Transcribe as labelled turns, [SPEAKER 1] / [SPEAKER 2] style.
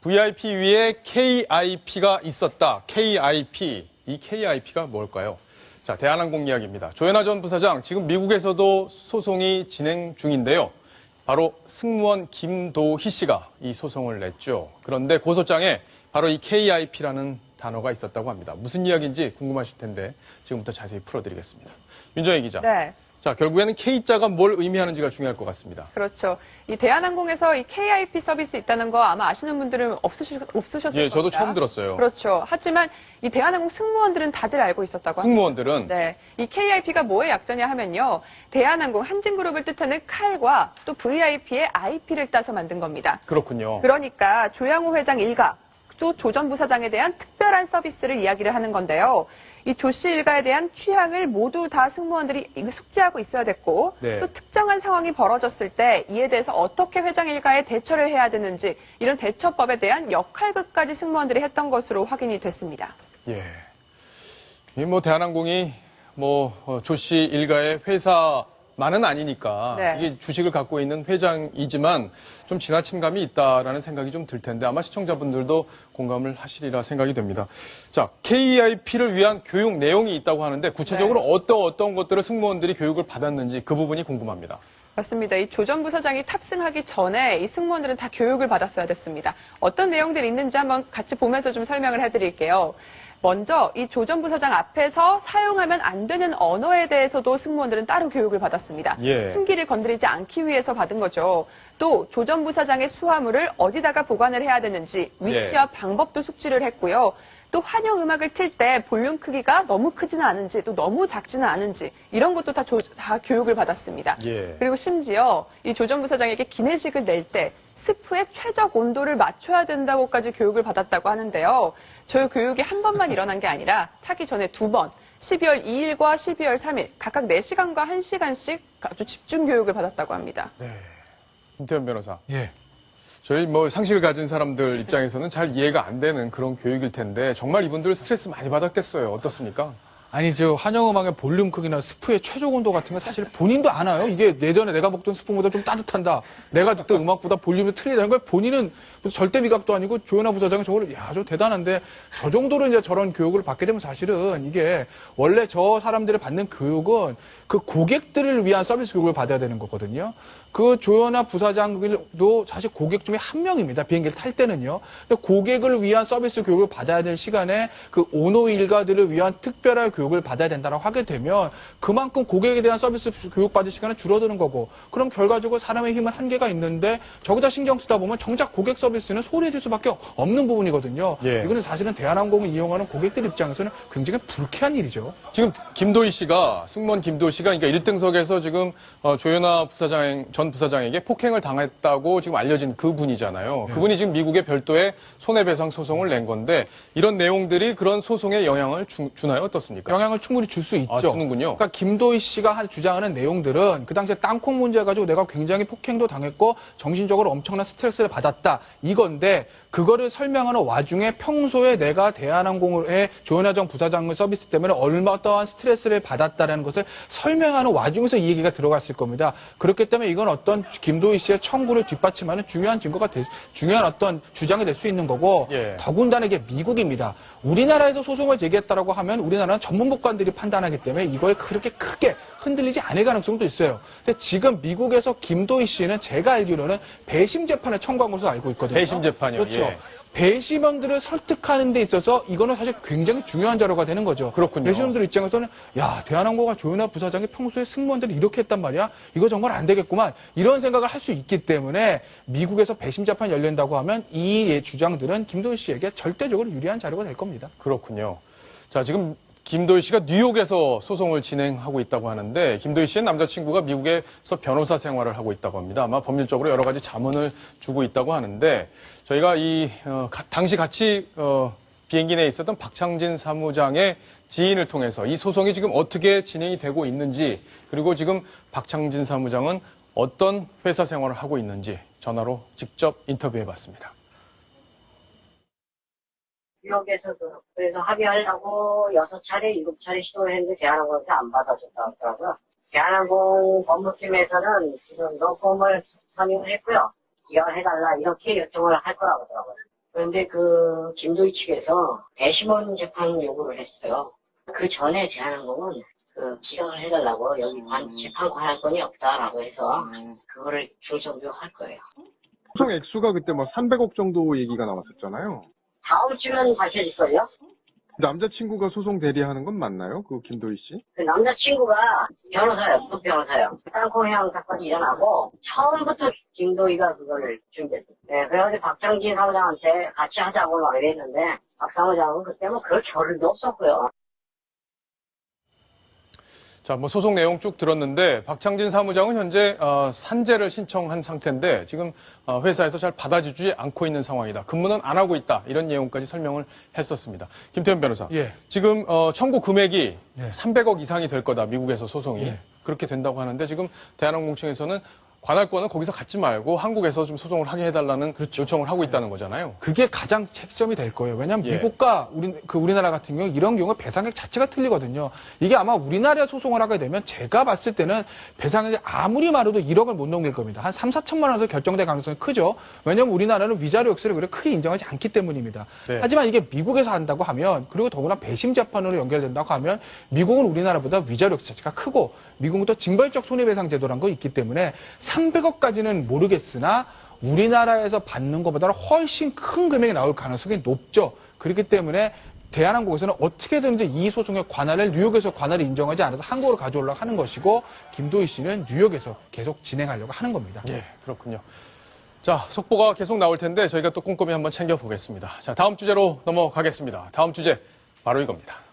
[SPEAKER 1] VIP 위에 KIP가 있었다. KIP. 이 KIP가 뭘까요? 자, 대한항공 이야기입니다. 조현아 전 부사장, 지금 미국에서도 소송이 진행 중인데요. 바로 승무원 김도희 씨가 이 소송을 냈죠. 그런데 고소장에 바로 이 KIP라는 단어가 있었다고 합니다. 무슨 이야기인지 궁금하실 텐데 지금부터 자세히 풀어드리겠습니다. 윤정혜 기자.
[SPEAKER 2] 네.
[SPEAKER 1] 자, 결국에는 K자가 뭘 의미하는지가 중요할 것 같습니다.
[SPEAKER 2] 그렇죠. 이 대한항공에서 이 KIP 서비스 있다는 거 아마 아시는 분들은 없으셨을
[SPEAKER 1] 예, 저도
[SPEAKER 2] 겁니다.
[SPEAKER 1] 처음 들었어요.
[SPEAKER 2] 그렇죠. 하지만 이 대한항공 승무원들은 다들 알고 있었다고 합니다.
[SPEAKER 1] 승무원들은?
[SPEAKER 2] 네. 이 KIP가 뭐의 약자냐 하면요. 대한항공 한진그룹을 뜻하는 칼과 또 VIP의 IP를 따서 만든 겁니다.
[SPEAKER 1] 그렇군요.
[SPEAKER 2] 그러니까 조양호 회장 일가, 또 조 전 부사장에 대한 특별한 서비스를 이야기를 하는 건데요. 이 조 씨 일가에 대한 취향을 모두 다 승무원들이 숙지하고 있어야 됐고
[SPEAKER 1] 네.
[SPEAKER 2] 또 특정한 상황이 벌어졌을 때 이에 대해서 어떻게 회장 일가에 대처를 해야 되는지 이런 대처법에 대한 역할극까지 승무원들이 했던 것으로 확인이 됐습니다.
[SPEAKER 1] 예. 이 대한항공이 조 씨 일가의 회사만은 아니니까
[SPEAKER 2] 네.
[SPEAKER 1] 이게 주식을 갖고 있는 회장이지만 좀 지나친 감이 있다라는 생각이 좀 들 텐데 아마 시청자분들도 공감을 하시리라 생각이 됩니다. 자, KIP를 위한 교육 내용이 있다고 하는데 구체적으로
[SPEAKER 2] 네.
[SPEAKER 1] 어떤 것들을 승무원들이 교육을 받았는지 그 부분이 궁금합니다.
[SPEAKER 2] 맞습니다. 이 조 전 부사장이 탑승하기 전에 이 승무원들은 다 교육을 받았어야 됐습니다. 어떤 내용들이 있는지 한번 같이 보면서 좀 설명을 해드릴게요. 먼저 이 조 전 부사장 앞에서 사용하면 안 되는 언어에 대해서도 승무원들은 따로 교육을 받았습니다.
[SPEAKER 1] 예.
[SPEAKER 2] 승기를 건드리지 않기 위해서 받은 거죠. 또 조 전 부사장의 수화물을 어디다가 보관을 해야 되는지 위치와 방법도 숙지를 했고요. 또 환영 음악을 틀 때 볼륨 크기가 너무 크지는 않은지 또 너무 작지는 않은지 이런 것도 다 교육을 받았습니다.
[SPEAKER 1] 예.
[SPEAKER 2] 그리고 심지어 이 조 전 부사장에게 기내식을 낼 때 스프의 최적 온도를 맞춰야 된다고까지 교육을 받았다고 하는데요. 저 교육이 한 번만 일어난 게 아니라 타기 전에 두 번, 12월 2일과 12월 3일 각각 4시간과 1시간씩 아주 집중 교육을 받았다고 합니다.
[SPEAKER 1] 네. 김태현 변호사.
[SPEAKER 3] 예.
[SPEAKER 1] 저희 상식을 가진 사람들 입장에서는 잘 이해가 안 되는 그런 교육일 텐데 정말 이분들 스트레스 많이 받았겠어요. 어떻습니까?
[SPEAKER 3] 아니, 환영음악의 볼륨 크기나 스프의 최적 온도 같은 건 사실 본인도 아나요? 이게 예전에 내가 먹던 스프보다 좀 따뜻한다. 내가 듣던 음악보다 볼륨이 틀리다는 걸 본인은 절대 미각도 아니고 조현아 부사장은 저걸, 저 대단한데 저 정도로 이제 저런 교육을 받게 되면 사실은 이게 원래 저 사람들이 받는 교육은 그 고객들을 위한 서비스 교육을 받아야 되는 거거든요. 그 조현아 부사장도 사실 고객 중에 한 명입니다. 비행기를 탈 때는요. 근데 고객을 위한 서비스 교육을 받아야 될 시간에 그 오너 일가들을 위한 특별한 교육을 받아야 된다고 하게 되면 그만큼 고객에 대한 서비스 교육 받을 시간은 줄어드는 거고 그럼 결과적으로 사람의 힘은 한계가 있는데 저기다 신경 쓰다 보면 정작 고객 서비스는 소홀해질 수밖에 없는 부분이거든요.
[SPEAKER 1] 예.
[SPEAKER 3] 이거는 사실은 대한항공을 이용하는 고객들 입장에서는 굉장히 불쾌한 일이죠.
[SPEAKER 1] 지금 김도희 씨가 승무원 김도희 씨가 그러니까 1등석에서 지금 조현아 전 부사장에게 폭행을 당했다고 지금 알려진 그 분이잖아요.
[SPEAKER 3] 네.
[SPEAKER 1] 그분이 지금 미국의 별도의 손해배상 소송을 낸 건데 이런 내용들이 그런 소송에 영향을 주나요? 어떻습니까?
[SPEAKER 3] 영향을 충분히 줄 수 있죠.
[SPEAKER 1] 주는군요.
[SPEAKER 3] 그러니까 김도희 씨가 주장하는 내용들은 그 당시에 땅콩 문제 가지고 내가 굉장히 폭행도 당했고 정신적으로 엄청난 스트레스를 받았다. 이건데 그거를 설명하는 와중에 평소에 내가 대한항공의 조현아 전 부사장 서비스 때문에 어떠한 스트레스를 받았다라는 것을 설명하는 와중에서 이 얘기가 들어갔을 겁니다. 그렇기 때문에 이건 어떤 김도희 씨의 청구를 뒷받침하는 중요한 증거가 중요한 어떤 주장이 될 수 있는 거고
[SPEAKER 1] 예.
[SPEAKER 3] 더군다나 이게 미국입니다. 우리나라에서 소송을 제기했다라고 하면 우리나라는 전문법관들이 판단하기 때문에 이거에 그렇게 크게 흔들리지 않을 가능성도 있어요. 근데 지금 미국에서 김도희 씨는 제가 알기로는 배심 재판을 청구한 것으로 알고 있거든요.
[SPEAKER 1] 배심 재판이요?
[SPEAKER 3] 그렇죠.
[SPEAKER 1] 예.
[SPEAKER 3] 배심원들을 설득하는 데 있어서 이거는 사실 굉장히 중요한 자료가 되는 거죠.
[SPEAKER 1] 그렇군요.
[SPEAKER 3] 배심원들 입장에서는 대한항공과 조현아 부사장이 평소에 승무원들이 이렇게 했단 말이야. 이거 정말 안 되겠구만. 이런 생각을 할 수 있기 때문에 미국에서 배심 재판이 열린다고 하면 이 주장들은 김도희 씨에게 절대적으로 유리한 자료가 될 겁니다.
[SPEAKER 1] 그렇군요. 자, 지금 김도희 씨가 뉴욕에서 소송을 진행하고 있다고 하는데 김도희 씨의 남자친구가 미국에서 변호사 생활을 하고 있다고 합니다. 아마 법률적으로 여러 가지 자문을 주고 있다고 하는데 저희가 당시 같이 비행기 내에 있었던 박창진 사무장의 지인을 통해서 이 소송이 지금 어떻게 진행이 되고 있는지 그리고 지금 박창진 사무장은 어떤 회사 생활을 하고 있는지 전화로 직접 인터뷰해봤습니다.
[SPEAKER 4] 뉴욕에서도 그래서 합의하려고 6차례, 7차례 시도를 했는데 대한항공에서 안 받아줬다고 하더라고요. 대한항공 법무팀에서는 지금 로펌을 선임을 했고요. 기각을 해달라 이렇게 요청을 할 거라고 하더라고요. 그런데 그 김도희 측에서 배심원 재판 요구를 했어요. 그 전에 대한항공은 그 기각을 해달라고 여기 재판 관할권이 없다라고 해서 그거를 중성조할 거예요.
[SPEAKER 5] 소송 액수가 그때 막 300억 정도 얘기가 나왔었잖아요.
[SPEAKER 4] 다음 주면 밝혀질걸요?
[SPEAKER 5] 남자친구가 소송 대리하는 건 맞나요? 그 김도희 씨?
[SPEAKER 4] 그 남자친구가 변호사예요. 부 변호사예요. 땅콩해양 사건이 일어나고 처음부터 김도희가 그거를 준비했어요. 네, 그래가지고 박창진 사무장한테 같이 하자고 막 이랬는데 박 사무장은 그때 뭐 그럴 겨를도 없었고요.
[SPEAKER 1] 자, 뭐 소송 내용 쭉 들었는데 박창진 사무장은 현재 산재를 신청한 상태인데 지금 회사에서 잘 받아주지 않고 있는 상황이다. 근무는 안 하고 있다. 이런 내용까지 설명을 했었습니다. 김태현 변호사.
[SPEAKER 3] 예.
[SPEAKER 1] 지금 청구 금액이
[SPEAKER 3] 네.
[SPEAKER 1] 300억 이상이 될 거다. 미국에서 소송이.
[SPEAKER 3] 예.
[SPEAKER 1] 그렇게 된다고 하는데 지금 대한항공 측에서는 관할권은 거기서 갖지 말고 한국에서 좀 소송을 하게 해달라는 요청을 하고 있다는 거잖아요.
[SPEAKER 3] 그게 가장 책점이 될 거예요. 왜냐하면
[SPEAKER 1] 예.
[SPEAKER 3] 미국과 우리나라 같은 경우 이런 경우 배상액 자체가 틀리거든요. 이게 아마 우리나라에 소송을 하게 되면 제가 봤을 때는 배상액이 아무리 많아도 1억을 못 넘길 겁니다. 한 3, 4천만 원에서 결정될 가능성이 크죠. 왜냐하면 우리나라는 위자료 역세를 그렇게 크게 인정하지 않기 때문입니다.
[SPEAKER 1] 네.
[SPEAKER 3] 하지만 이게 미국에서 한다고 하면 그리고 더구나 배심 재판으로 연결된다고 하면 미국은 우리나라보다 위자료 역세 자체가 크고 미국은 또 징벌적 손해배상 제도라는 거 있기 때문에 300억까지는 모르겠으나 우리나라에서 받는 것보다는 훨씬 큰 금액이 나올 가능성이 높죠. 그렇기 때문에 대한항공에서는 어떻게든지 이 소송의 관할을 뉴욕에서 관할을 인정하지 않아서 한국으로 가져오려고 하는 것이고 김도희 씨는 뉴욕에서 계속 진행하려고 하는 겁니다.
[SPEAKER 1] 예, 그렇군요. 자, 속보가 계속 나올 텐데 저희가 또 꼼꼼히 한번 챙겨보겠습니다. 자, 다음 주제로 넘어가겠습니다. 다음 주제 바로 이겁니다.